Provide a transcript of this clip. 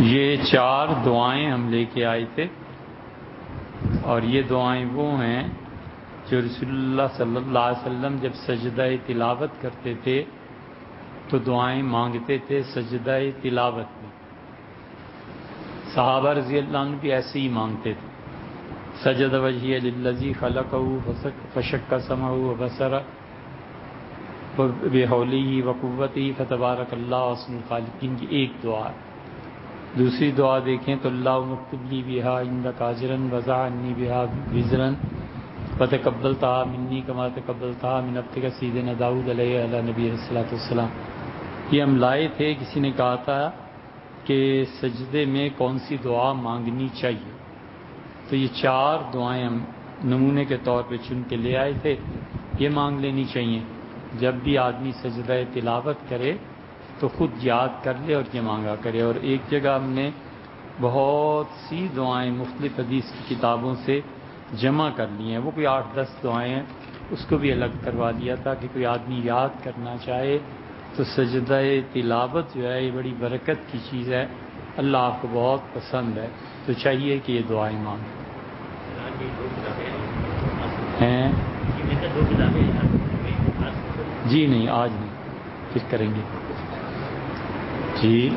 یہ 4 دعائیں ہم لے کے آئے تھے، اور یہ دعائیں وہ ہیں جو رسول اللہ صلی اللہ علیہ وسلم جب سجدہ تلاوت کرتے تھے تو دعائیں مانگتے تھے سجدہ تلاوت میں۔ صحابہ رضی اللہ عنہ بھی ایسے ہی مانگتے تھے، سجد وجہی للذی خلقہ فشق سمعہ وبصرہ بحولہ وقوتہ فتبارک اللہ احسن الخالقین کی ایک دعا ہے۔ دوسری دعا دیکھیں تو اللہم اکتب لی بہا عندک اجرا وضع عنی بہا وزرا وتقبلتہا منی کما تقبلتہا من عبدک سیدنا داؤد علیہ نبی الصلوۃ والسلام۔ یہ ہم لائے تھے، کسی نے کہا تھا کہ سجدے میں کون سی دعا مانگنی چاہیے، تو یہ 4 دعائیں ہم نمونے کے طور پہ چن کے لے آئے تھے، یہ مانگ لینی چاہیے۔ جب بھی آدمی سجدہ تلاوت کرے تو خود یاد کر لے اور یہ مانگا کرے۔ اور ایک جگہ ہم نے بہت سی دعائیں مختلف حدیث کی کتابوں سے جمع کر لی ہیں، وہ کوئی 8-10 دعائیں ہیں، اس کو بھی الگ کروا دیا تھا کہ کوئی آدمی یاد کرنا چاہے تو سجدہ تلاوت جو ہے یہ بڑی برکت کی چیز ہے، اللہ آپ کو بہت پسند ہے، تو چاہیے کہ یہ دعائیں مانگیں۔ ہیں جی نہیں، آج نہیں، پھر کریں گے جی۔